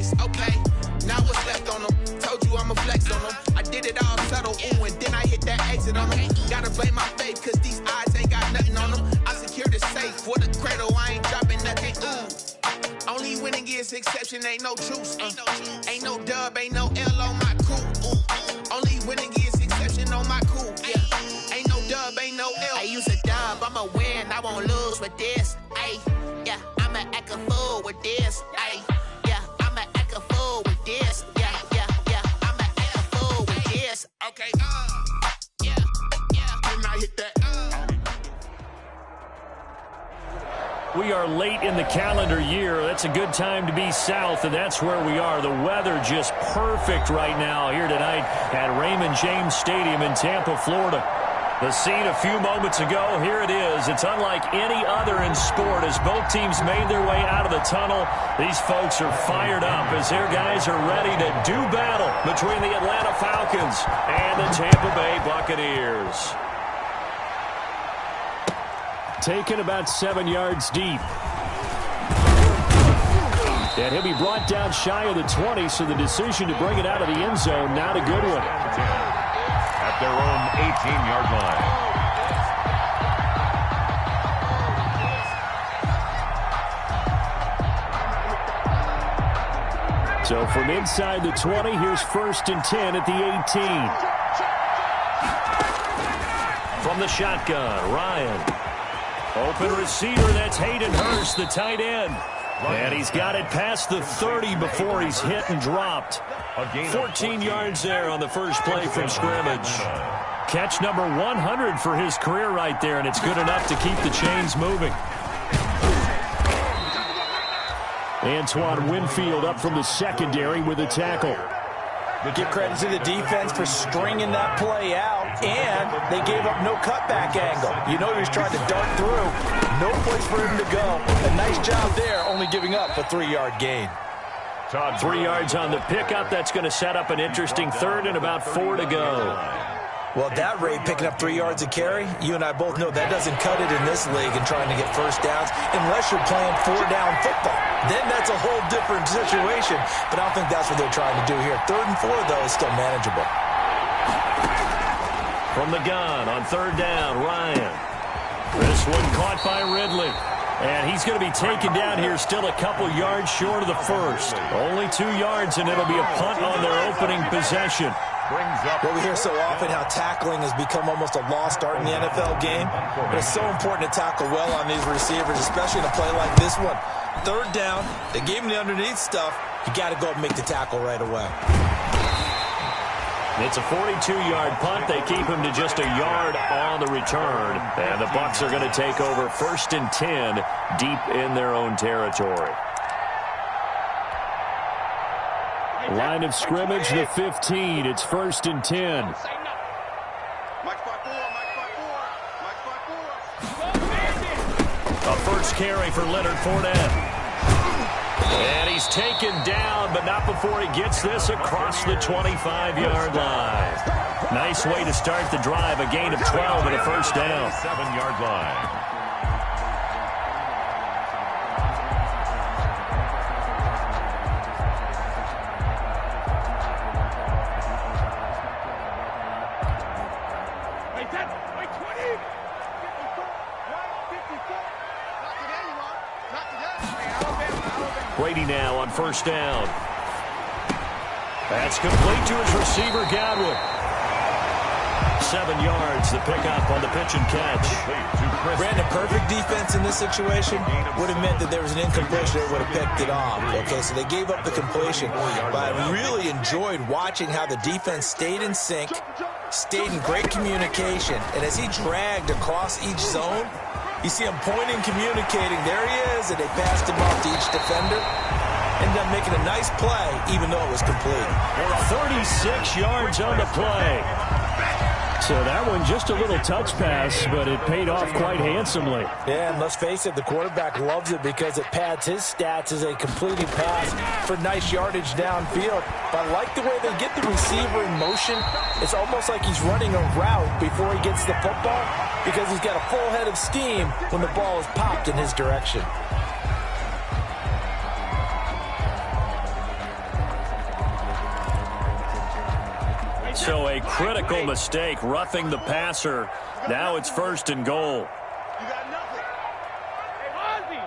face, okay. Now what's left on them? Told you I'ma flex on them. I did it all subtle, ooh, and then I hit that exit on them. Gotta blame my faith, cause these eyes ain't got nothing on them. I secured the safe for the cradle, I ain't dropping nothing, ooh. Only winning is exception, ain't no truce. Ain't no dub, ain't no L on my crew, ooh. Only winning is exception on my crew, yeah. Ain't no dub, ain't no L. I use a dub, I'ma win, I won't lose with this, ayy. Yeah, I'ma act a fool with this, ayy. Yeah, I'ma act a fool with this, yeah, I'ma act a fool with this. Okay, yeah, and I hit that, We are late in the calendar year. That's a good time to be south, and that's where we are. The weather just perfect right now here tonight at Raymond James Stadium in Tampa, Florida. The scene a few moments ago, here it is. It's unlike any other in sport as both teams made their way out of the tunnel. These folks are fired up as their guys are ready to do battle between the Atlanta Falcons and the Tampa Bay Buccaneers. Taken about 7 yards deep. And he'll be brought down shy of the 20, so the decision to bring it out of the end zone, not a good one. At their own 18-yard line. So from inside the 20, here's 1st and 10 at the 18. From the shotgun, Ryan. Open receiver, that's Hayden Hurst, the tight end. And he's got it past the 30 before he's hit and dropped. 14 yards there on the first play from scrimmage. Catch number 100 for his career right there, and it's good enough to keep the chains moving. Antoine Winfield up from the secondary with a tackle. Give credit to the defense for stringing that play out, and they gave up no cutback angle. You know he was trying to dart through. No place for him to go. A nice job there, only giving up a 3-yard gain. 3 yards on the pickup. That's going to set up an interesting third and about 4 to go. Well, at that rate, picking up 3 yards a carry, you and I both know that doesn't cut it in this league and trying to get first downs unless you're playing 4-down football. Then that's a whole different situation, but I don't think that's what they're trying to do here. 3rd and 4, though, is still manageable. From the gun on 3rd down, Ryan. This one caught by Ridley. And he's going to be taken down here still a couple yards short of the first. Only 2 yards, and it'll be a punt on their opening possession. Well, we hear so often how tackling has become almost a lost art in the NFL game. But it's so important to tackle well on these receivers, especially in a play like this one. 3rd down, they gave him the underneath stuff. You got to go and make the tackle right away. It's a 42-yard punt. They keep him to just a yard on the return. And the Bucs are going to take over 1st and 10 deep in their own territory. Line of scrimmage, the 15. It's 1st and 10. A first carry for Leonard Fournette. And he's taken down, but not before he gets this across the 25-yard line. Nice way to start the drive. A gain of 12 and a first down. 7-yard line. Brady now on 1st down. That's complete to his receiver, Godwin. 7 yards, the pickup on the pitch and catch. Brandon, perfect defense in this situation would have meant that there was an incompletion that would have picked it off. Okay, so they gave up the completion. But I really enjoyed watching how the defense stayed in sync, stayed in great communication. And as he dragged across each zone, you see him pointing, communicating. There he is, and they passed him off to each defender. Ended up making a nice play, even though it was complete. 36 yards on the play. So that one just a little touch pass, but it paid off quite handsomely. Yeah, and let's face it, the quarterback loves it because it pads his stats as a completed pass for nice yardage downfield. But I like the way they get the receiver in motion. It's almost like he's running a route before he gets the football because he's got a full head of steam when the ball is popped in his direction. So a critical mistake, roughing the passer. Now it's 1st and goal. You got nothing. Hey, Ozzy!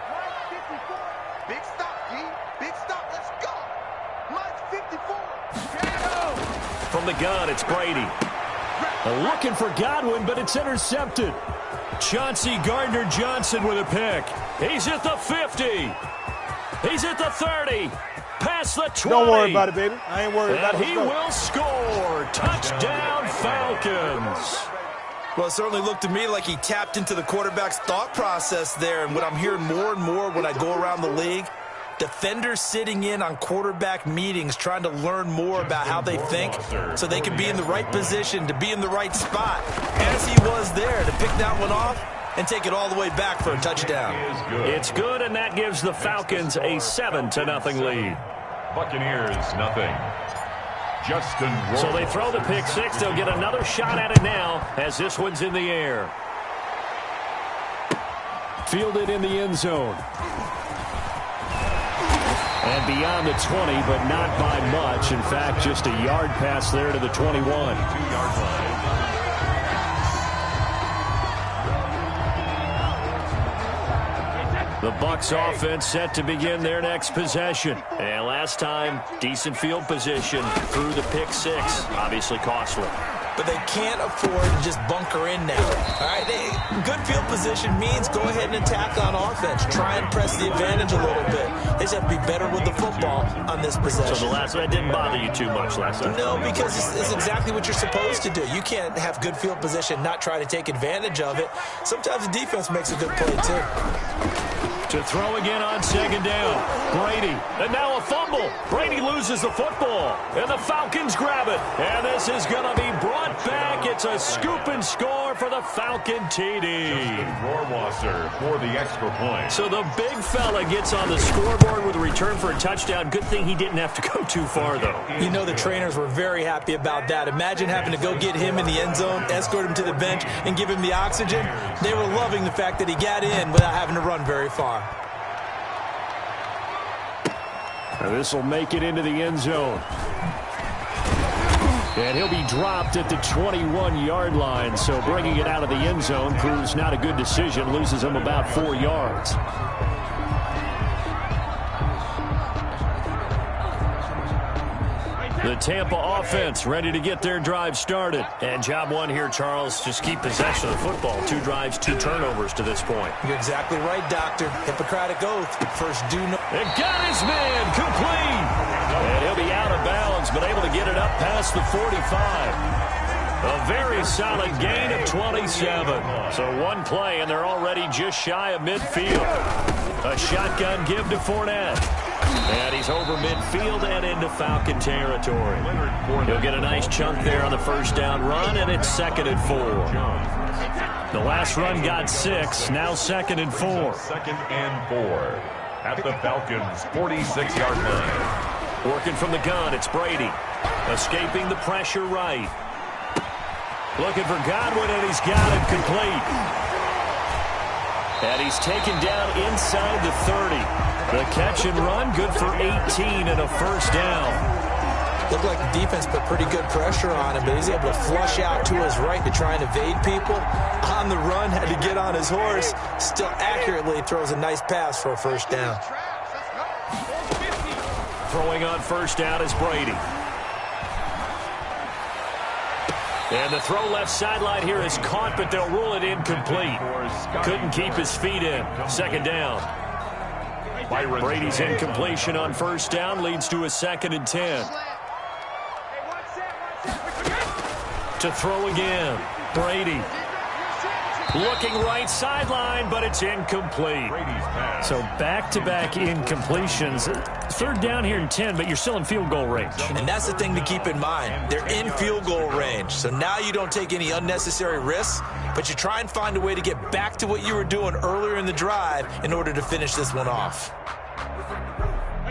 Line 54. Big stop, G. Big stop. Let's go. Line 54. From the gun, it's Brady. Looking for Godwin, but it's intercepted. Chauncey Gardner-Johnson with a pick. He's at the 50. He's at the 30. Past the 20. Don't worry about it, baby. I ain't worried about it. And he will score. Touchdown, Falcons. Well, it certainly looked to me like he tapped into the quarterback's thought process there. And what I'm hearing more and more when I go around the league, defenders sitting in on quarterback meetings trying to learn more about how they think so they can be in the right position to be in the right spot. As he was there to pick that one off and take it all the way back for a touchdown. It's good, and that gives the Falcons a 7-0 lead. Buccaneers, nothing. Justin Roll. So they throw the pick six. They'll get another shot at it now as this one's in the air. Fielded in the end zone. And beyond the 20, but not by much. In fact, just a yard pass there to the 21. 2-yard line. The Bucs offense set to begin their next possession. And last time, decent field position through the pick six. Obviously costly. But they can't afford to just bunker in now. All right, good field position means go ahead and attack on offense. Try and press the advantage a little bit. They just have to be better with the football on this possession. So that didn't bother you too much last time? No, because it's exactly what you're supposed to do. You can't have good field position, not try to take advantage of it. Sometimes the defense makes a good play, too. To throw again on 2nd down. Brady. And now a fumble. Brady loses the football. And the Falcons grab it. And this is going to be brought back. It's a scoop and score for the Falcon TD. Rohrwasser for the extra point. So the big fella gets on the scoreboard with a return for a touchdown. Good thing he didn't have to go too far, though. You know the trainers were very happy about that. Imagine having to go get him in the end zone, escort him to the bench, and give him the oxygen. They were loving the fact that he got in without having to run very far. This will make it into the end zone. And he'll be dropped at the 21-yard line. So bringing it out of the end zone proves not a good decision. Loses him about 4 yards. The Tampa offense ready to get their drive started. And job one here, Charles, just keep possession of the football. 2 drives, 2 turnovers to this point. You're exactly right, Doctor. Hippocratic oath. First do no. And got his man complete. And he'll be out of bounds, but able to get it up past the 45. A very solid gain of 27. So one play, and they're already just shy of midfield. A shotgun give to Fournette. And he's over midfield and into Falcon territory. He'll get a nice chunk there on the first down run, and it's 2nd and 4. The last run got 6, now 2nd and 4. 2nd and 4 at the Falcons' 46-yard line. Working from the gun, it's Brady. Escaping the pressure right. Looking for Godwin, and he's got it complete. And he's taken down inside the 30. The catch and run, good for 18 and a first down. Looked like the defense put pretty good pressure on him, but he's able to flush out to his right to try and evade people. On the run, had to get on his horse. Still accurately throws a nice pass for a first down. Throwing on first down is Brady. And the throw left sideline here is caught, but they'll rule it incomplete. Couldn't keep his feet in. 2nd down. Brady's incompletion on first down leads to a 2nd and 10. To throw again. Brady. Looking right sideline, but it's incomplete. So back-to-back incompletions. 3rd down here and 10, but you're still in field goal range. And that's the thing to keep in mind. They're in field goal range. So now you don't take any unnecessary risks, but you try and find a way to get back to what you were doing earlier in the drive in order to finish this one off.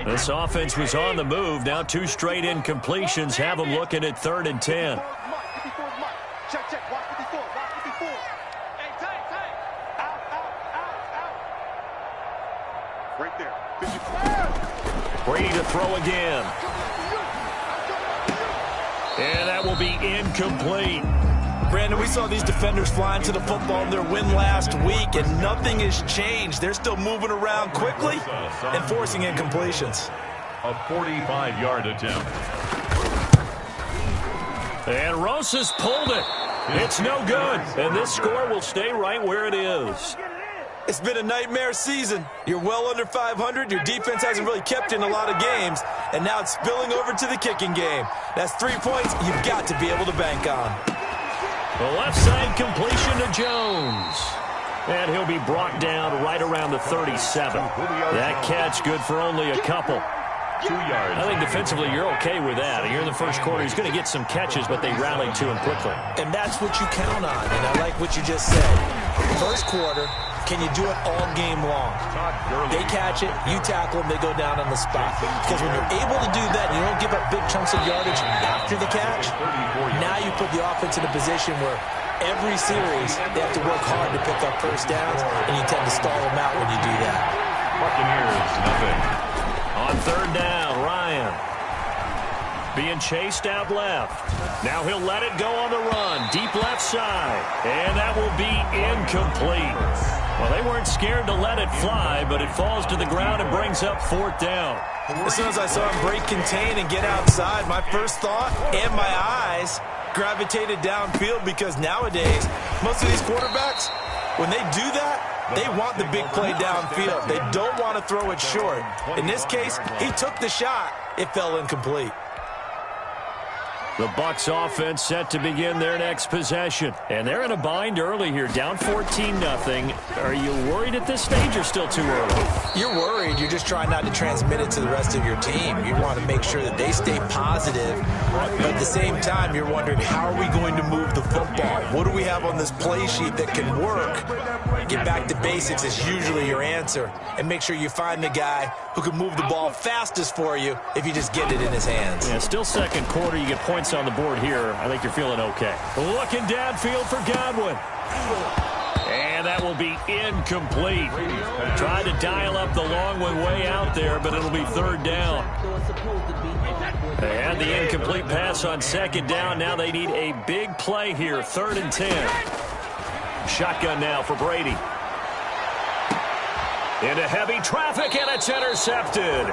This offense was on the move. Now 2 straight incompletions have them looking at 3rd and 10. Check. Watch 54. Watch 54. Hey, tight. Out. Right there. 54. Brady to throw again. And that will be incomplete. Brandon, we saw these defenders flying to the football in their win last week, and nothing has changed. They're still moving around quickly and forcing incompletions. A 45-yard attempt. And Rosas pulled it. It's no good. And this score will stay right where it is. It's been a nightmare season. You're well under 500. Your defense hasn't really kept in a lot of games, and now it's spilling over to the kicking game. That's 3 points you've got to be able to bank on. The left side completion to Jones. And he'll be brought down right around the 37. That catch good for only a couple. 2 yards. I think defensively you're okay with that. Here in the first quarter, he's going to get some catches, but they rallied to him quickly. And that's what you count on, and I like what you just said. First quarter, can you do it all game long? They catch it, you tackle them, they go down on the spot. Because when you're able to do that, you don't give up big chunks of yardage after the catch, now you put the offense in a position where every series they have to work hard to pick up first downs, and you tend to stall them out when you do that. Buccaneers, nothing. On third down, Ryan being chased out left. Now he'll let it go on the run, deep left side, and that will be incomplete. Well, they weren't scared to let it fly, but it falls to the ground and brings up fourth down. As soon as I saw him break contain and get outside, my first thought and my eyes gravitated downfield, because nowadays, most of these quarterbacks, when they do that, they want the big play downfield. They don't want to throw it short. In this case, he took the shot. It fell incomplete. The Bucs offense set to begin their next possession. And they're in a bind early here, down 14-0. Are you worried at this stage or still too early? You're worried. You're just trying not to transmit it to the rest of your team. You want to make sure that they stay positive. But at the same time, you're wondering, how are we going to move the football? What do we have on this play sheet that can work? Get back to basics is usually your answer. And make sure you find the guy who can move the ball fastest for you if you just get it in his hands. Yeah, still second quarter. You get points on the board here. I think you're feeling okay. Looking downfield for Godwin. And that will be incomplete. Tried to dial up the long one way out there, but it'll be third down. They had the incomplete pass on second down. Now they need a big play here. 3rd and 10. Shotgun now for Brady. Into heavy traffic, and it's intercepted.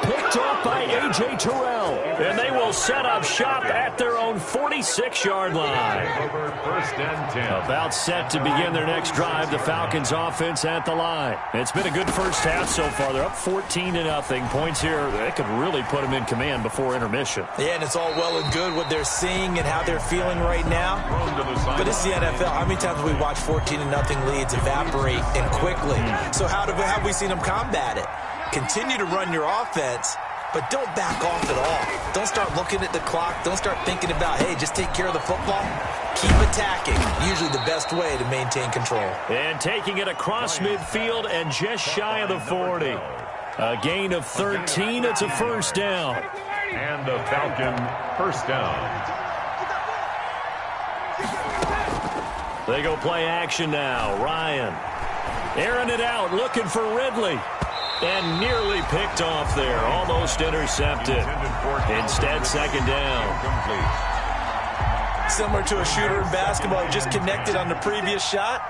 Picked off by A.J. Terrell. And they will set up shop at their own 46-yard line. First and 10. About set to begin their next drive. The Falcons offense at the line. It's been a good first half so far. They're up 14-0. Points here, they could really put them in command before intermission. Yeah, and it's all well and good what they're seeing and how they're feeling right now. But it's the NFL. How many times have we watched 14-0 leads evaporate and quickly? So how have we seen them combat it? Continue to run your offense, but don't back off at all. Don't start looking at the clock. Don't start thinking about, hey, just take care of the football. Keep attacking. Usually the best way to maintain control. And taking it across midfield and just shy of the 40. A gain of 13. It's a first down. And the Falcon first down. They go play action now. Ryan airing it out, looking for Ridley. And nearly picked off there. Almost intercepted. Instead, second down. Similar to a shooter in basketball who just connected on the previous shot.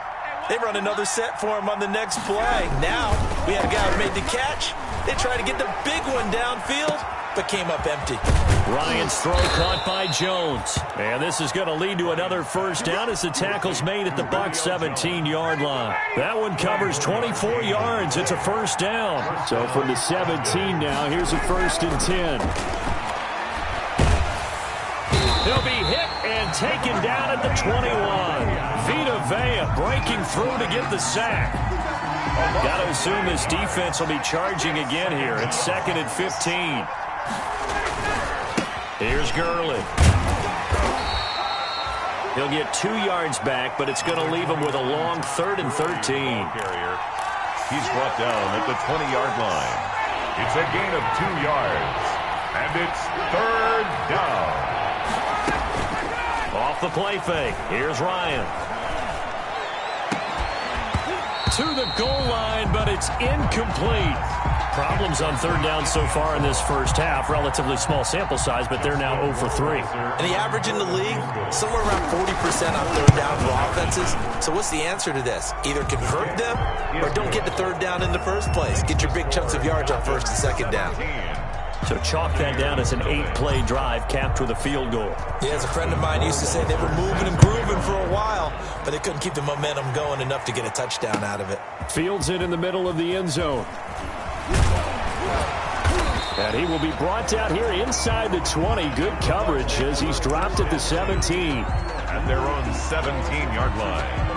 They run another set for him on the next play. Now, we had a guy who made the catch. They tried to get the big one downfield, but came up empty. Ryan's throw caught by Jones. And this is going to lead to another first down as the tackle's made at the Bucs 17-yard line. That one covers 24 yards. It's a first down. So from the 17 now, here's a 1st and 10. He'll be hit and taken down at the 21. Vita Vea breaking through to get the sack. Got to assume this defense will be charging again here. It's 2nd and 15. Here's Gurley. He'll get 2 yards back, but it's going to leave him with a long 3rd and 13. He's brought down at the 20-yard line. It's a gain of 2 yards. And it's 3rd down. Off the play fake. Here's Ryan. To the goal line, but it's incomplete. Problems on third down so far in this first half. Relatively small sample size, but they're now 0 for 3. And the average in the league, somewhere around 40% on third down for offenses. So what's the answer to this? Either convert them or don't get to third down in the first place. Get your big chunks of yards on first and second down. So chalk that down as an 8-play drive capped with a field goal. Yeah, as a friend of mine used to say, they were moving and grooving for a while, but they couldn't keep the momentum going enough to get a touchdown out of it. Fields it in the middle of the end zone. And he will be brought down here inside the 20. Good coverage as he's dropped at the 17. And they're on 17-yard line.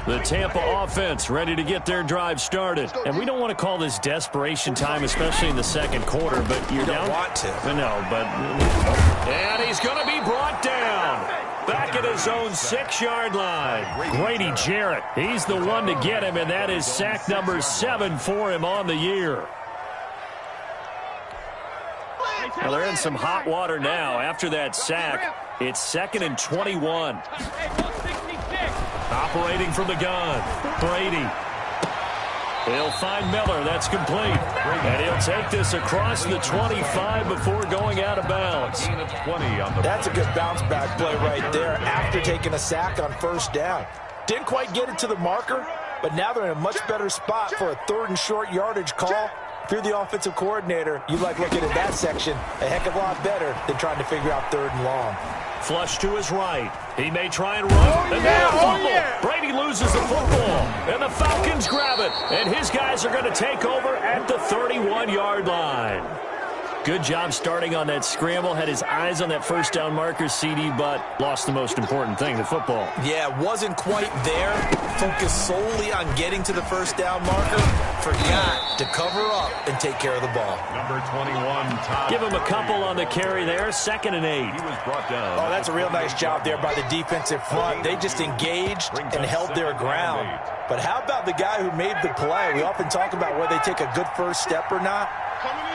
The Tampa offense ready to get their drive started. And we don't want to call this desperation time, especially in the second quarter, but you're down. Don't want to. No, but... And he's going to be brought down. Back at his own 6-yard line. Grady Jarrett, he's the one to get him, and that is sack number 7 for him on the year. Well, they're in some hot water now. After that sack, it's 2nd and 21. Operating from the gun, Brady. He'll find Miller. That's complete. And he'll take this across the 25 before going out of bounds. That's a good bounce back play right there after taking a sack on first down. Didn't quite get it to the marker, but now they're in a much better spot for a 3rd and short yardage call. If you're the offensive coordinator, you like looking at that section a heck of a lot better than trying to figure out 3rd and long. Flush to his right. He may try and run. Brady loses the football. And the Falcons grab it. And his guys are going to take over at the 31-yard line. Good job starting on that scramble. Had his eyes on that first down marker, CD, but lost the most important thing, the football. Yeah, wasn't quite there. Focused solely on getting to the first down marker. Forgot to cover up and take care of the ball. Number 21, Todd. Give him a couple on the carry there. 2nd and 8. He was brought down. Oh, that's a real nice job there by the defensive front. They just engaged and held their ground. But how about the guy who made the play? We often talk about whether they take a good first step or not.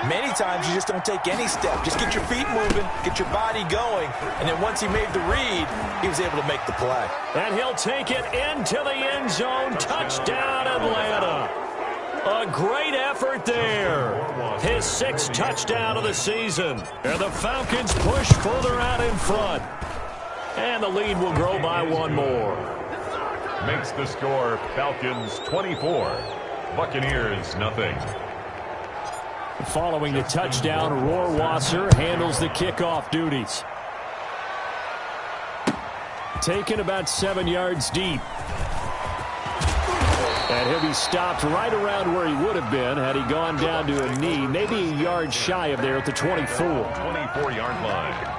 Many times you just don't take any step. Just get your feet moving, get your body going, and then once he made the read, he was able to make the play. And he'll take it into the end zone. Touchdown, Atlanta. A great effort there. His 6th touchdown of the season. And the Falcons push further out in front. And the lead will grow by 1 more. Makes the score Falcons 24, Buccaneers nothing. Following the touchdown, Rohrwasser handles the kickoff duties. Taken about 7 yards deep. And he'll be stopped right around where he would have been had he gone down to a knee, maybe a yard shy of there at the 24. 24-yard line.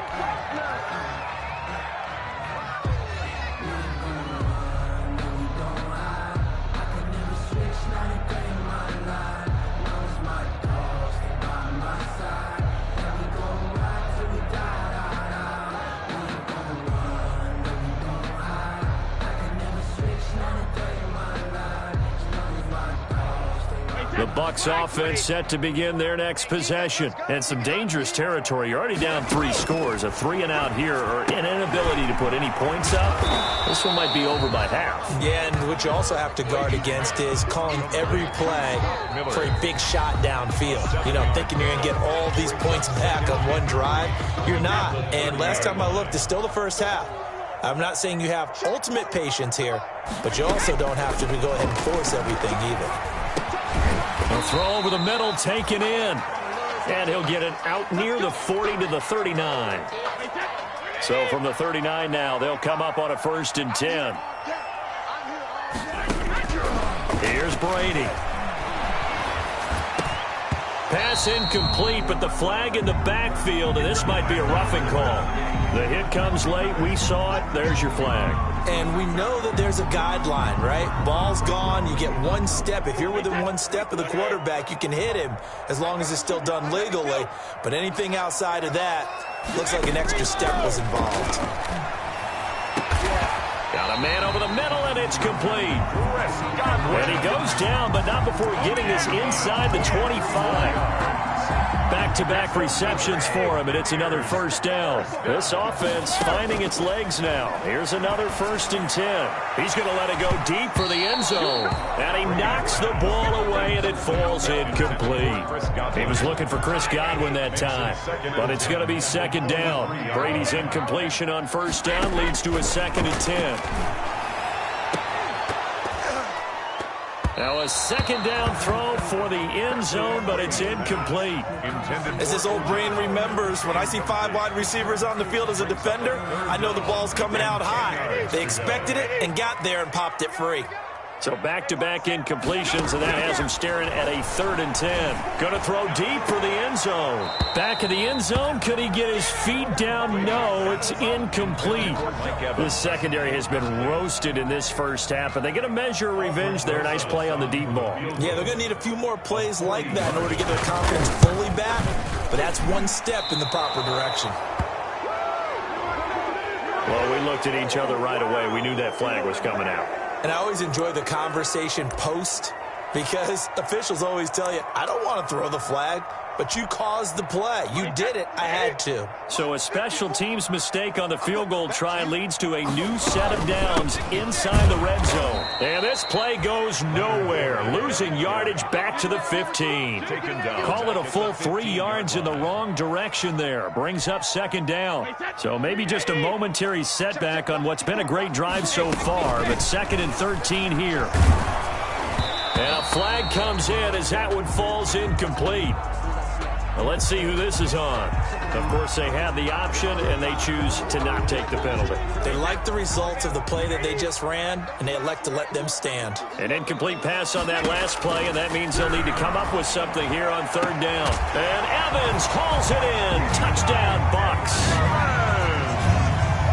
The Bucs offense set to begin their next possession. And some dangerous territory. You're already down 3 scores. A 3-and-out here or an inability to put any points up. This one might be over by half. Yeah, and what you also have to guard against is calling every play for a big shot downfield. You know, thinking you're going to get all these points back on one drive. You're not. And last time I looked, it's still the first half. I'm not saying you have ultimate patience here, but you also don't have to go ahead and force everything either. A throw over the middle, taken in. And he'll get it out near the 40 to the 39. So from the 39 now, they'll come up on a 1st and 10. Here's Brady. Pass incomplete, but the flag in the backfield, and this might be a roughing call. The hit comes late. We saw it. There's your flag. And we know that there's a guideline, right? Ball's gone. You get 1 step. If you're within 1 step of the quarterback, you can hit him as long as it's still done legally. But anything outside of that, looks like an extra step was involved. Got a man over the middle, and it's complete. And he goes down, but not before getting this inside the 25. Back-to-back receptions for him, and it's another first down. This offense finding its legs now. Here's another 1st and 10. He's going to let it go deep for the end zone. And he knocks the ball away, and it falls incomplete. He was looking for Chris Godwin that time, but it's going to be 2nd down. Brady's incompletion on 1st down leads to a 2nd and 10. Now a 2nd down throw for the end zone, but it's incomplete. As this old brain remembers, when I see 5 wide receivers on the field as a defender, I know the ball's coming out high. They expected it and got there and popped it free. So back-to-back incompletions, and that has him staring at a 3rd and 10. Going to throw deep for the end zone. Back of the end zone, could he get his feet down? No, it's incomplete. The secondary has been roasted in this first half, but they get a measure of revenge there. Nice play on the deep ball. Yeah, they're going to need a few more plays like that in order to get their confidence fully back, but that's one step in the proper direction. Well, we looked at each other right away. We knew that flag was coming out. And I always enjoy the conversation post because officials always tell you, I don't want to throw the flag, but you caused the play. You did it. I had to. So a special teams mistake on the field goal try leads to a new set of downs inside the red zone. And this play goes nowhere, losing yardage back to the 15. Call it a full 3 yards in the wrong direction there. Brings up 2nd down. So maybe just a momentary setback on what's been a great drive so far, but 2nd and 13 here. And a flag comes in as that one falls incomplete. Well, let's see who this is on. Of course, they had the option, and they choose to not take the penalty. They like the results of the play that they just ran, and they elect to let them stand. An incomplete pass on that last play, and that means they'll need to come up with something here on 3rd down. And Evans hauls it in. Touchdown, Bucs.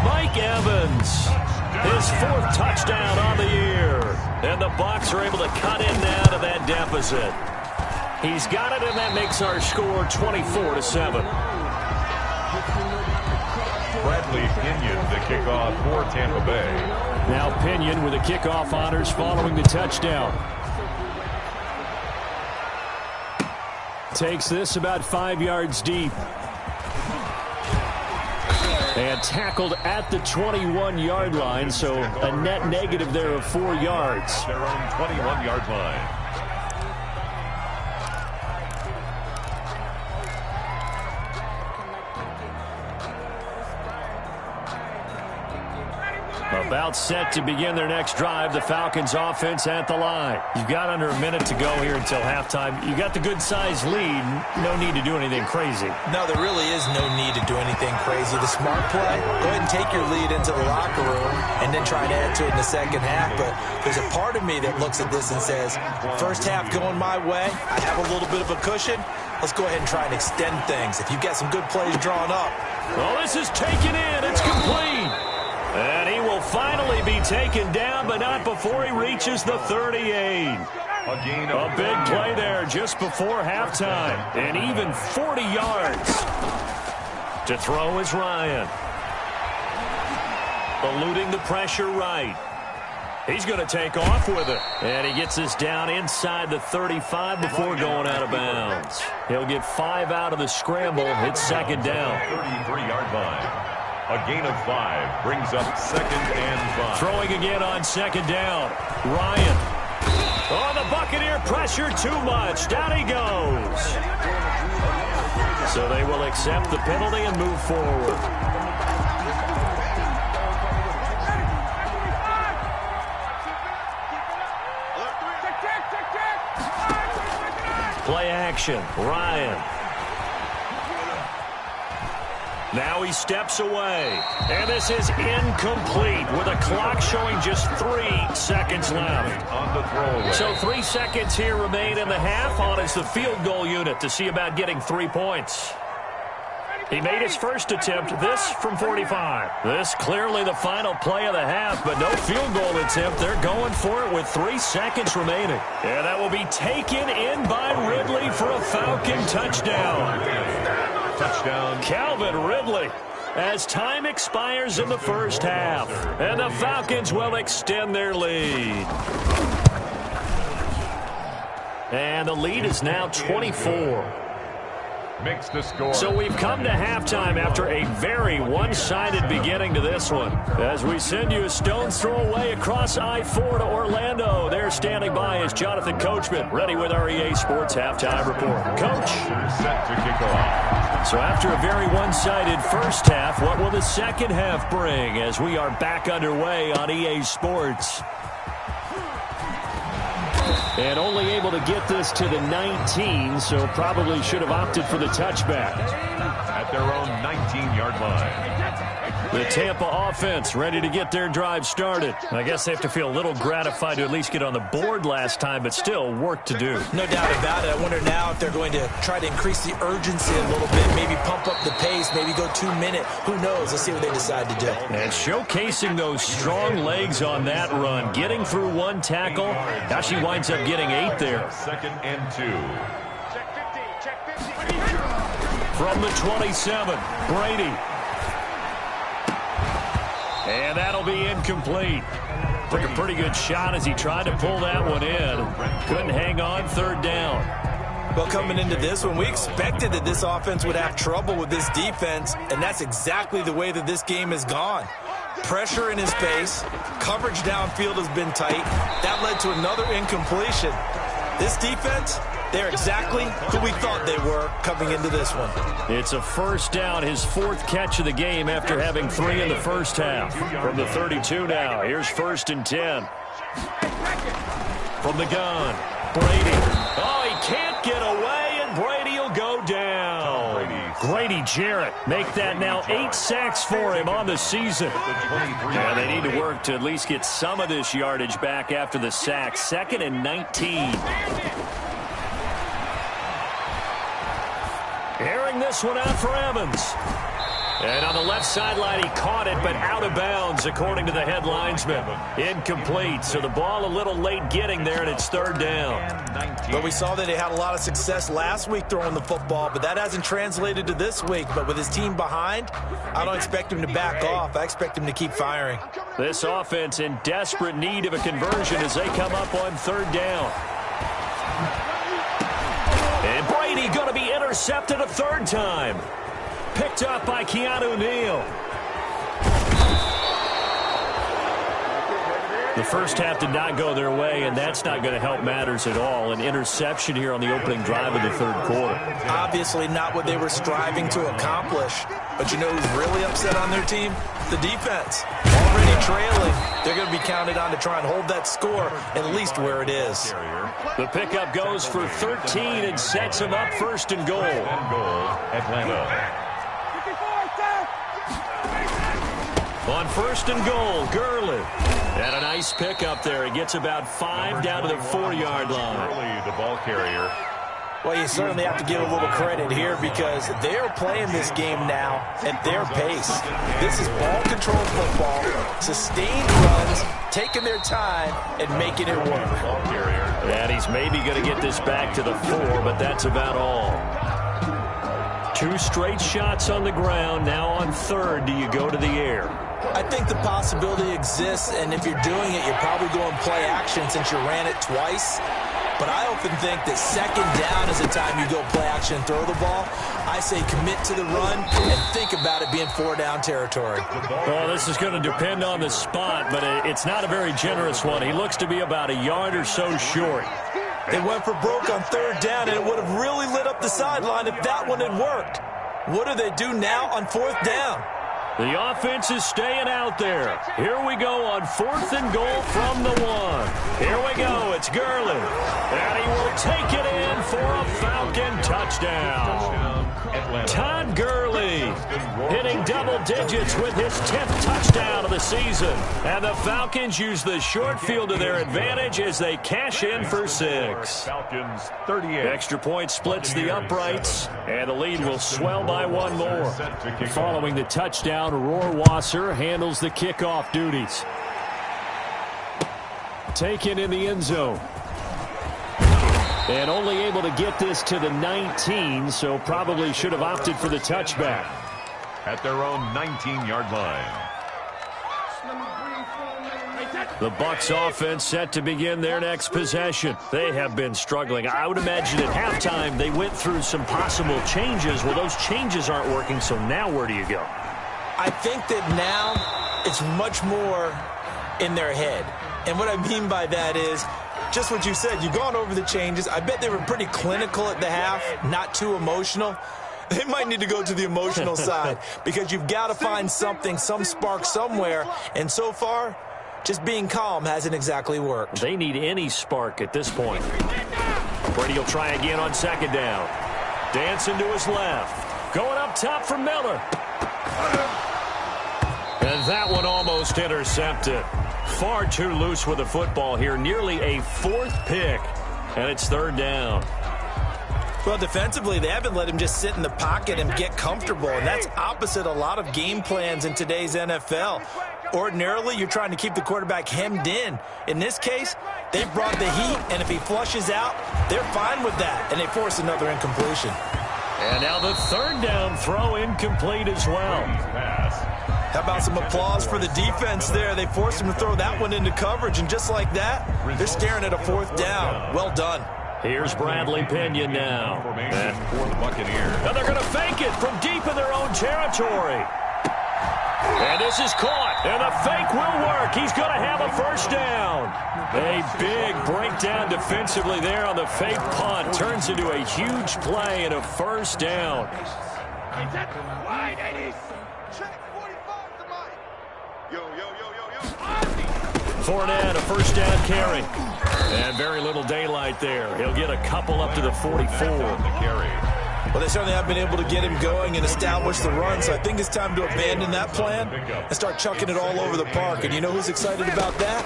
Mike Evans, his 4th touchdown on the year. And the Bucs are able to cut in now to that deficit. He's got it, and that makes our score 24-7. Bradley Pinion, the kickoff for Tampa Bay. Now Pinion with the kickoff honors following the touchdown. Takes this about 5 yards deep. And tackled at the 21-yard line, so a net negative there of 4 yards. Their own 21-yard line. About set to begin their next drive. The Falcons offense at the line. You've got under a minute to go here until halftime. You got the good-sized lead. No need to do anything crazy. No, there really is no need to do anything crazy. The smart play, go ahead and take your lead into the locker room and then try to add to it in the 2nd half. But there's a part of me that looks at this and says, first half going my way. I have a little bit of a cushion. Let's go ahead and try and extend things. If you've got some good plays drawn up. Well, this is taken in. It's complete. And he will finally be taken down, but not before he reaches the 38. A big play there just before halftime. And even 40 yards. To throw is Ryan. Eluding the pressure right. He's going to take off with it. And he gets this down inside the 35 before going out of bounds. He'll get 5 out of the scramble. It's 2nd down. 33-yard line. A gain of 5 brings up 2nd and 5. Throwing again on 2nd down. Ryan. Oh, the Buccaneer pressure too much. Down he goes. So they will accept the penalty and move forward. Play action. Ryan. Now he steps away. And this is incomplete with a clock showing just 3 seconds left. On the throw. So 3 seconds here remain in the half. On is the field goal unit to see about getting 3 points. He made his first attempt, this from 45. This clearly the final play of the half, but no field goal attempt. They're going for it with 3 seconds remaining. And that will be taken in by Ridley for a Falcon touchdown. Touchdown. Calvin Ridley as time expires in the first half. And the Falcons will extend their lead. And the lead is now 24. makes the score. So we've come to halftime after a very one-sided beginning to this one. As we send you a stone's throw away across I-4 to Orlando. There standing by is Jonathan Coachman, ready with our EA Sports Halftime Report. Coach. Set to kick off. So after a very one-sided first half, what will the second half bring as we are back underway on EA Sports? And only able to get this to the 19, so probably should have opted for the touchback. At their own 19-yard line. The Tampa offense ready to get their drive started. I guess they have to feel a little gratified to at least get on the board last time, but still work to do. No doubt about it. I wonder now if they're going to try to increase the urgency a little bit, maybe pump up the pace, maybe go 2 minutes. Who knows? Let's see what they decide to do. And showcasing those strong legs on that run, getting through one tackle. Now she winds up getting 8 there. 2nd and 2. Check 50. From the 27, Brady. And that'll be incomplete. Took a pretty good shot as he tried to pull that one in. Couldn't hang on, 3rd down. Well, coming into this one, we expected that this offense would have trouble with this defense, and that's exactly the way that this game has gone. Pressure in his face, coverage downfield has been tight. That led to another incompletion. This defense, they're exactly who we thought they were coming into this one. It's a 1st down, his 4th catch of the game after having 3 in the first half. From the 32 now, here's 1st and 10. From the gun, Brady. Oh, he can't get away, and Brady will go down. Grady Jarrett make that now 8 sacks for him on the season. Yeah, they need to work to at least get some of this yardage back after the sack. 2nd and 19. Airing this one out for Evans. And on the left sideline, he caught it, but out of bounds, according to the head linesman. Incomplete, so the ball a little late getting there, and it's 3rd down. But we saw that he had a lot of success last week throwing the football, but that hasn't translated to this week. But with his team behind, I don't expect him to back off. I expect him to keep firing. This offense in desperate need of a conversion as they come up on 3rd down. And Brady going to be intercepted a 3rd time. Picked up by Keanu Neal. The first half did not go their way, and that's not going to help matters at all. An interception here on the opening drive of the 3rd quarter. Obviously not what they were striving to accomplish. But you know who's really upset on their team? The defense. Already trailing. They're going to be counted on to try and hold that score at least where it is. The pickup goes for 13 and sets them up 1st and goal. Atlanta. On 1st and goal, Gurley. And a nice pickup there. He gets about 5 down to the 4-yard line. Gurley, the ball carrier. Well, you certainly have to give a little credit here because they're playing this game now at their pace. This is ball control football, sustained runs, taking their time, and making it work. And he's maybe going to get this back to the 4, but that's about all. 2 straight shots on the ground. Now on 3rd, do you go to the air? I think the possibility exists, and if you're doing it, you're probably going play action since you ran it twice. But I often think that 2nd down is the time you go play action and throw the ball. I say commit to the run and think about it being 4-down territory. Well, this is going to depend on the spot, but it's not a very generous one. He looks to be about a yard or so short. They went for broke on 3rd down, and it would have really lit up the sideline if that one had worked. What do they do now on 4th down? The offense is staying out there. Here we go on 4th and goal from the 1. Here we go. It's Gurley. And he will take it in for a Falcon touchdown. Todd Gurley hitting double digits with his 10th touchdown of the season. And the Falcons use the short field to their advantage as they cash in for 6. Falcons 38. Extra point splits the uprights, and the lead will swell by 1 more. Following the touchdown, Rohrwasser handles the kickoff duties. Taken in the end zone. And only able to get this to the 19, so probably should have opted for the touchback. At their own 19-yard line. The Bucs offense set to begin their next possession. They have been struggling. I would imagine at halftime they went through some possible changes. Well, those changes aren't working, so now where do you go? I think that now it's much more in their head. And what I mean by that is just what you said. You've gone over the changes. I bet they were pretty clinical at the half, not too emotional. They might need to go to the emotional side because you've got to find something, some spark somewhere. And so far, just being calm hasn't exactly worked. They need any spark at this point. Brady will try again on second down. Dancing to his left. Going up top for Miller. And that one almost intercepted. Far too loose with the football here. Nearly a fourth pick. And it's third down. Well, defensively, they haven't let him just sit in the pocket and get comfortable. And that's opposite a lot of game plans in today's NFL. Ordinarily, you're trying to keep the quarterback hemmed in. In this case, they brought the heat, and if he flushes out, they're fine with that, and they force another incompletion. And now the third down throw incomplete as well. How about some applause for the defense there? They forced him to throw that one into coverage, and just like that, they're staring at a fourth down. Well done. Here's Bradley Pinion now. For the Buccaneers. And they're going to fake it from deep in their own territory. And this is caught, and the fake will work. He's going to have a first down. A big breakdown defensively there on the fake punt. Turns into a huge play and a first down. Fournette, a first down carry. And very little daylight there. He'll get a couple up to the 44. Well, they certainly have been able to get him going and establish the run, so I think it's time to abandon that plan and start chucking it all over the park. And you know who's excited about that?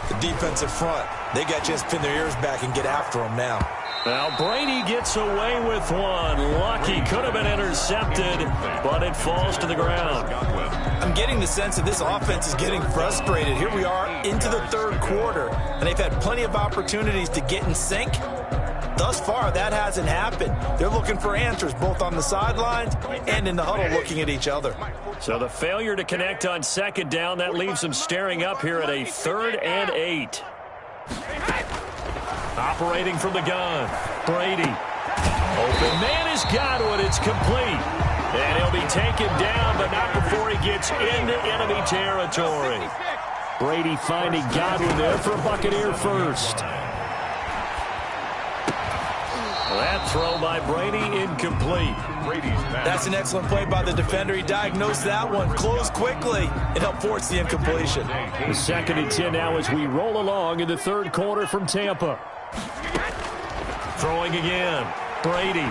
The defensive front. They got to just pin their ears back and get after him now. Now Brady gets away with one. Lucky, could have been intercepted, but it falls to the ground. I'm getting the sense that this offense is getting frustrated. Here we are into the third quarter, and they've had plenty of opportunities to get in sync. Thus far, that hasn't happened. They're looking for answers both on the sidelines and in the huddle looking at each other. So the failure to connect on second down, that leaves them staring up here at a 3rd and 8. Operating from the gun, Brady. Open man is Godwin. It's complete. And he'll be taken down, but not before he gets into enemy territory. Brady finding Godwin there for a Buccaneer first. That throw by Brady incomplete. That's an excellent play by the defender. He diagnosed that one, closed quickly, and helped force the incompletion. The 2nd and 10 now as we roll along in the third quarter from Tampa. Throwing again, Brady.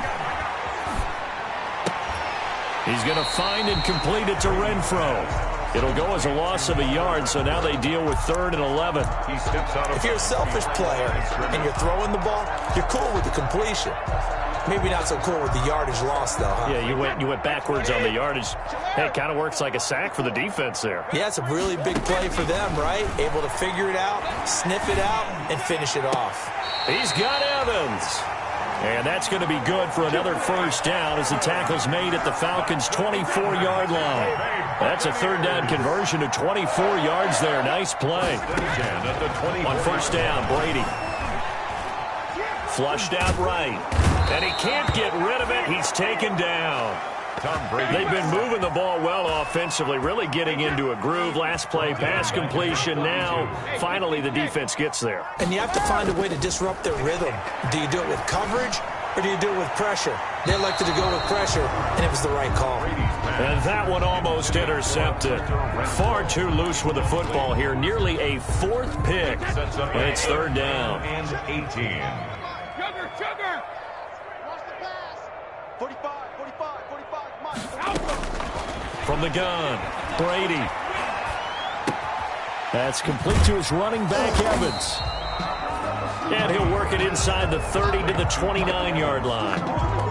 He's going to find and complete it to Renfro. It'll go as a loss of a yard, so now they deal with 3rd and 11. If you're a selfish player and you're throwing the ball, you're cool with the completion. Maybe not so cool with the yardage loss, though, huh? Yeah, you went backwards on the yardage. Hey, it kind of works like a sack for the defense there. Yeah, it's a really big play for them, right? Able to figure it out, sniff it out, and finish it off. He's got Evans. And that's going to be good for another first down as the tackle's made at the Falcons' 24-yard line. That's a 3rd down conversion to 24 yards there. Nice play. On first down, Brady. Flushed out right. And he can't get rid of it. He's taken down. They've been moving the ball well offensively, really getting into a groove. Last play, pass completion. Now, finally, the defense gets there. And you have to find a way to disrupt their rhythm. Do you do it with coverage, or do you do it with pressure? They elected to go with pressure, and it was the right call. And that one almost intercepted. Far too loose with the football here. Nearly a 4th pick. And it's 3rd down. And 18. Sugar! Watch the pass. 45. From the gun, Brady. That's complete to his running back, Evans. And he'll work it inside the 30 to the 29-yard line.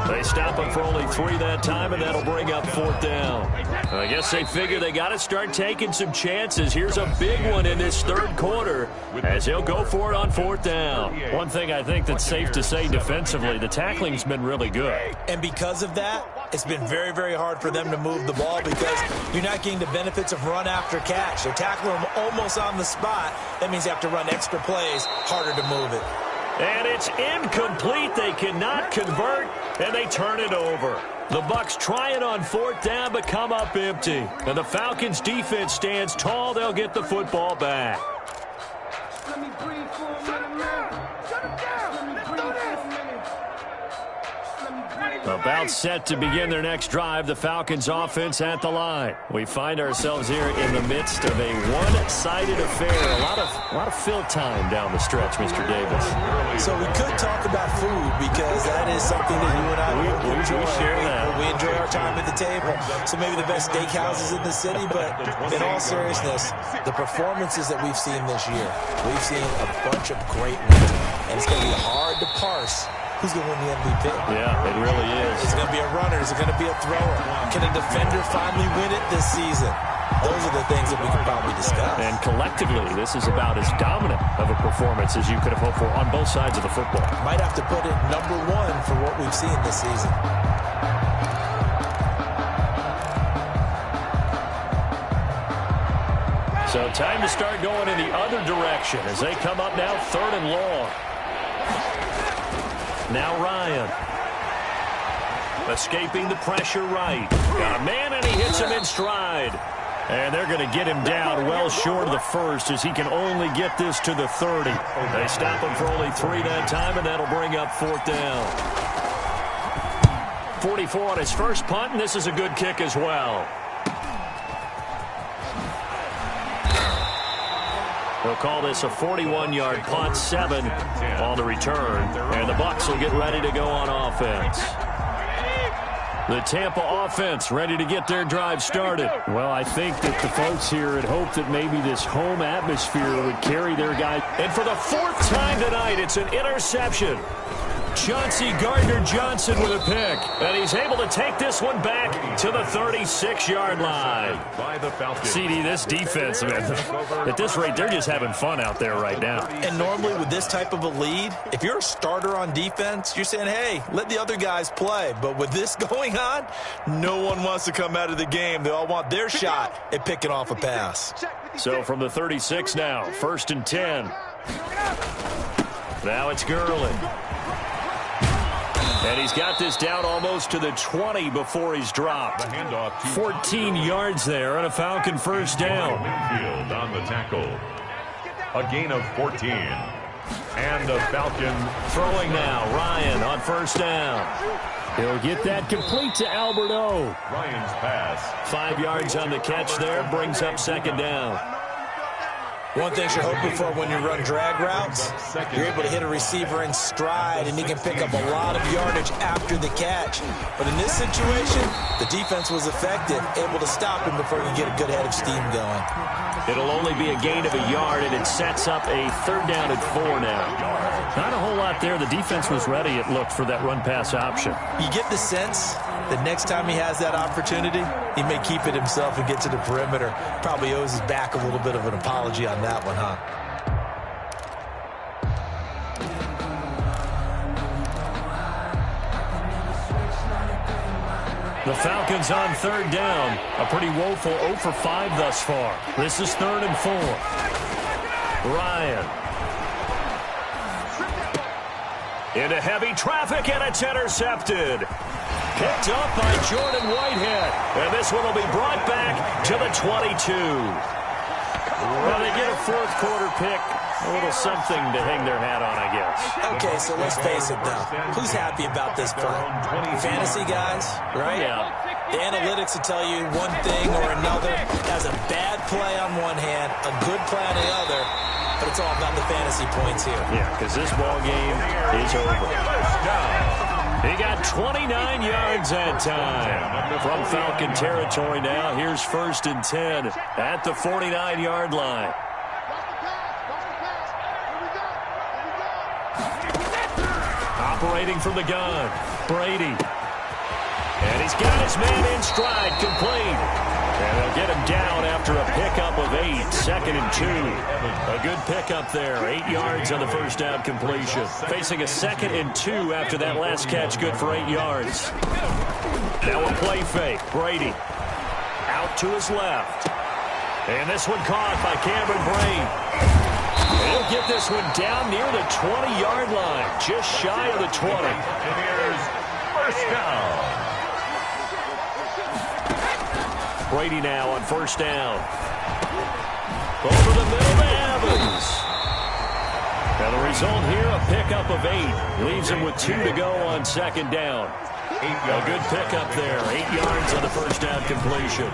They stop him for only 3 that time, and that'll bring up 4th down. I guess they figure they got to start taking some chances. Here's a big one in this third quarter as he'll go for it on 4th down. One thing I think that's safe to say defensively, the tackling's been really good. And because of that, it's been very, very hard for them to move the ball because you're not getting the benefits of run after catch. They're tackling them almost on the spot. That means you have to run extra plays, harder to move it. And it's incomplete. They cannot convert, and they turn it over. The Bucs try it on 4th down, but come up empty. And the Falcons' defense stands tall. They'll get the football back. Let me breathe for a minute, man. Shut him down. Let me breathe for a minute. About set to begin their next drive, the Falcons offense at the line. We find ourselves here in the midst of a one-sided affair. A lot of fill time down the stretch, Mr. Davis. So we could talk about food because that is something that you and I enjoy. We share that. We enjoy our time at the table. So maybe the best steakhouses in the city, but in all seriousness, the performances that we've seen this year, we've seen a bunch of great ones, and it's going to be hard to parse who's going to win the MVP. Yeah, it really is. Is it going to be a runner? Is it going to be a thrower? Can a defender finally win it this season? Those are the things that we can probably discuss. And collectively, this is about as dominant of a performance as you could have hoped for on both sides of the football. Might have to put it number one for what we've seen this season. So time to start going in the other direction as they come up now 3rd and long. Now Ryan. Escaping the pressure right. Got a man and he hits him in stride. And they're going to get him down well short of the first as he can only get this to the 30. They stop him for only 3 that time, and that'll bring up 4th down. 44 on his first punt, and this is a good kick as well. They'll call this a 41-yard punt, 7 on the return. And the Bucs will get ready to go on offense. The Tampa offense ready to get their drive started. Well, I think that the folks here had hoped that maybe this home atmosphere would carry their guy. And for the 4th time tonight, it's an interception. Chauncey Gardner-Johnson with a pick. And he's able to take this one back to the 36-yard line. CD, this defense, man, at this rate, they're just having fun out there right now. And normally with this type of a lead, if you're a starter on defense, you're saying, hey, let the other guys play. But with this going on, no one wants to come out of the game. They all want their shot at picking off a pass. So from the 36 now, 1st and 10. Now it's Gurley. And he's got this down almost to the 20 before he's dropped. 14 yards there and a Falcon first down. Winfield on the tackle. A gain of 14. And the Falcon throwing now. Ryan on first down. He'll get that complete to Albert O. Ryan's pass. 5 yards on the catch there. Brings up 2nd down. One thing you're hoping for when you run drag routes, you're able to hit a receiver in stride, and he can pick up a lot of yardage after the catch. But in this situation, the defense was effective, able to stop him before he could get a good head of steam going. It'll only be a gain of a yard, and it sets up a 3rd down and 4 now. Not a whole lot there. The defense was ready, it looked, for that run-pass option. You get the sense that next time he has that opportunity, he may keep it himself and get to the perimeter. Probably owes his back a little bit of an apology on that one, huh? The Falcons on 3rd down. A pretty woeful 0 for 5 thus far. This is 3rd and 4. Ryan. Into heavy traffic, and it's intercepted. Picked up by Jordan Whitehead. And this one will be brought back to the 22. Well, they get a 4th quarter pick. A little something to hang their hat on, I guess. Okay, so let's face it, though. Who's happy about this play? Fantasy guys, right? Yeah. The analytics will tell you one thing or another. Has a bad play on one hand, a good play on the other, but it's all about the fantasy points here. Yeah, because this ball game is over. He got 29 yards that time. From Falcon territory now, here's 1st and 10 at the 49-yard line. Operating from the gun, Brady. And he's got his man in stride, complete. And they'll get him down after a pickup of 8, 2nd and 2. A good pickup there, 8 yards on the first down completion. Facing a 2nd and 2 after that last catch, good for 8 yards. Now a play fake, Brady. Out to his left. And this one caught by Cameron Brain. He'll get this one down near the 20-yard line, just shy of the 20. And here's first down. Brady now on first down. Over the middle to Evans. And the result here, a pickup of 8. Leaves him with 2 to go on second down. A good pickup there. 8 yards on the first down completion.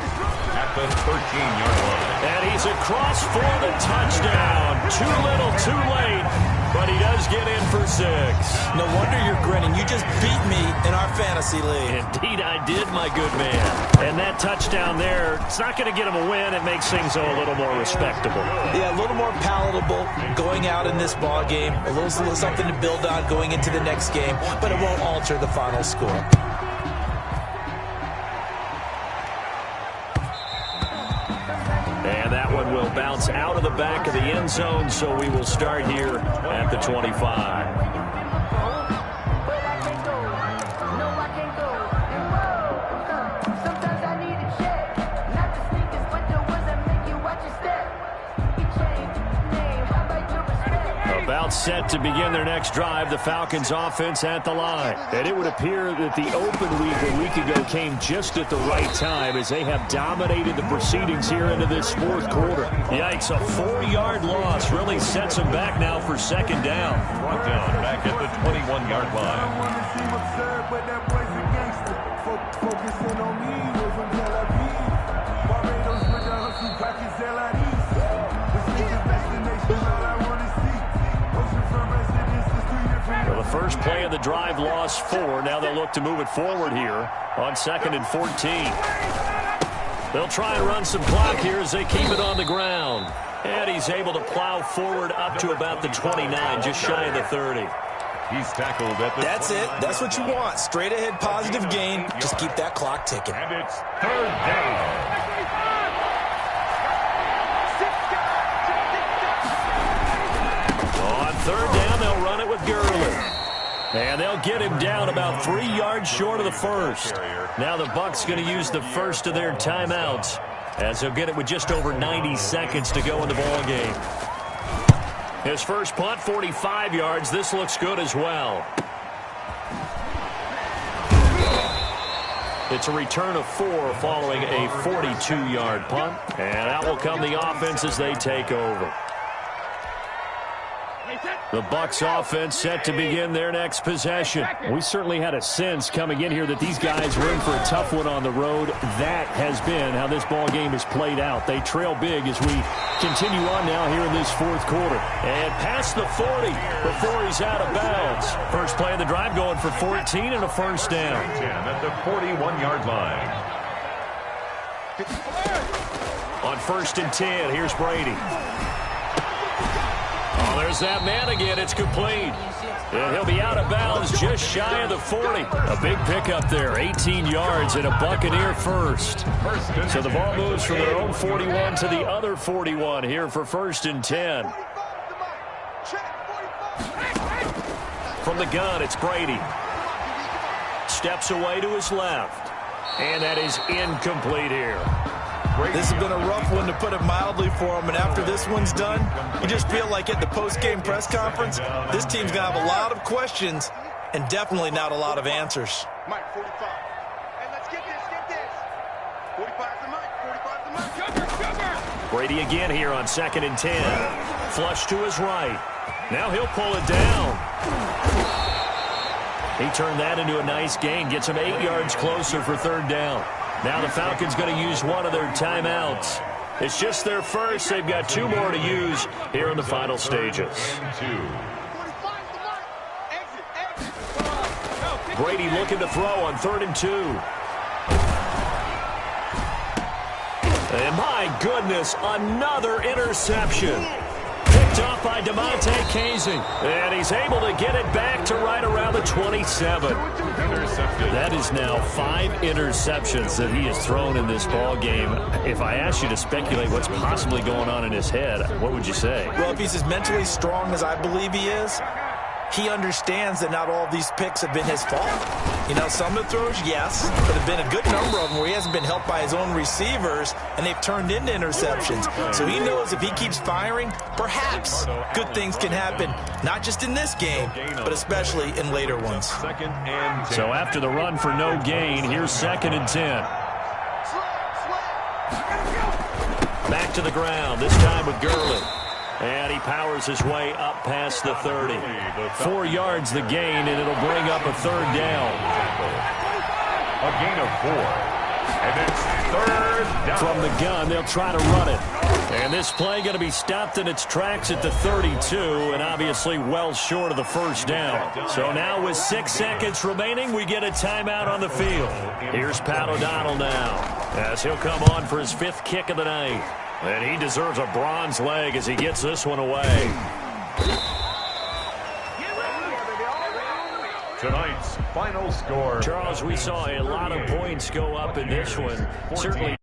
At the 13-yard line. And he's across for the touchdown. Too little, too late. But he does get in for 6. No wonder you're grinning. You just beat me in our fantasy league. Indeed, I did, my good man. And that touchdown there, it's not going to get him a win. It makes things a little more respectable. Yeah, a little more palatable going out in this ball game. A little something to build on going into the next game, but it won't alter the final score. And that one will bounce out of the back of the end zone, so we will start here at the 25. About set to begin their next drive, the Falcons offense at the line. And it would appear that the open week a week ago came just at the right time as they have dominated the proceedings here into this fourth quarter. Yikes, a 4-yard loss really sets them back now for second down. Brought down back at the 21-yard line. Focusing on me was from Tel Aviv. Barbados with the hustle package LIDs. Destination, all I want to see. Well, the first play of the drive lost 4. Now they'll look to move it forward here on 2nd and 14. They'll try and run some clock here as they keep it on the ground. And he's able to plow forward up to about the 29, just shy of the 30. He's tackled at the That's it. That's what you want. Straight ahead positive gain. Just keep that clock ticking. And it's third down. On third down, they'll run it with Gurley. And they'll get him down about 3 yards short of the first. Now the Bucs going to use the first of their timeouts as they'll get it with just over 90 seconds to go in the ball game. His first punt, 45 yards. This looks good as well. It's a return of 4 following a 42-yard punt. And out will come the offense as they take over. The Bucs offense set to begin their next possession. We certainly had a sense coming in here that these guys were in for a tough one on the road. That has been how this ball game has played out. They trail big as we continue on now here in this fourth quarter. And past the 40 before he's out of bounds. First play of the drive going for 14 and a first down. At the 41-yard line. On 1st and 10, here's Brady. Oh, there's that man again. It's complete. And he'll be out of bounds just shy of the 40. A big pickup there, 18 yards and a Buccaneer first. So the ball moves from their own 41 to the other 41 here for 1st and 10. From the gun, it's Brady. Steps away to his left. And that is incomplete here. This has been a rough one, to put it mildly, for him. And after this one's done, you just feel like at the post-game press conference, this team's going to have a lot of questions and definitely not a lot of answers. Mike, 45. Hey, let's get this. 45 to Mike. 45 to Mike. Brady again here on 2nd and 10. Flush to his right. Now he'll pull it down. He turned that into a nice gain. Gets him 8 yards closer for third down. Now the Falcons going to use one of their timeouts. It's just their first. They've got 2 more to use here in the final stages. Brady looking to throw on 3rd and 2. And my goodness, another interception. Picked off by DeMonte Casey. And he's able to get it back to right around the 27. That is now 5 interceptions that he has thrown in this ball game. If I asked you to speculate what's possibly going on in his head, what would you say? Well, if he's as mentally strong as I believe he is, he understands that not all of these picks have been his fault. You know, some of the throws, yes, but have been a good number of them where he hasn't been helped by his own receivers, and they've turned into interceptions. So he knows if he keeps firing, perhaps good things can happen, not just in this game, but especially in later ones. So after the run for no gain, here's 2nd and 10. Back to the ground, this time with Gurley. And he powers his way up past the 30. 4 yards the gain, and it'll bring up a 3rd down. A gain of 4. And it's 3rd down. From the gun, they'll try to run it. And this play going to be stopped in its tracks at the 32, and obviously well short of the 1st down. So now with 6 seconds remaining, we get a timeout on the field. Here's Pat O'Donnell now, as he'll come on for his 5th kick of the night. And he deserves a bronze leg as he gets this one away. Tonight's final score. Charles, we saw a lot of points go up in this one. Certainly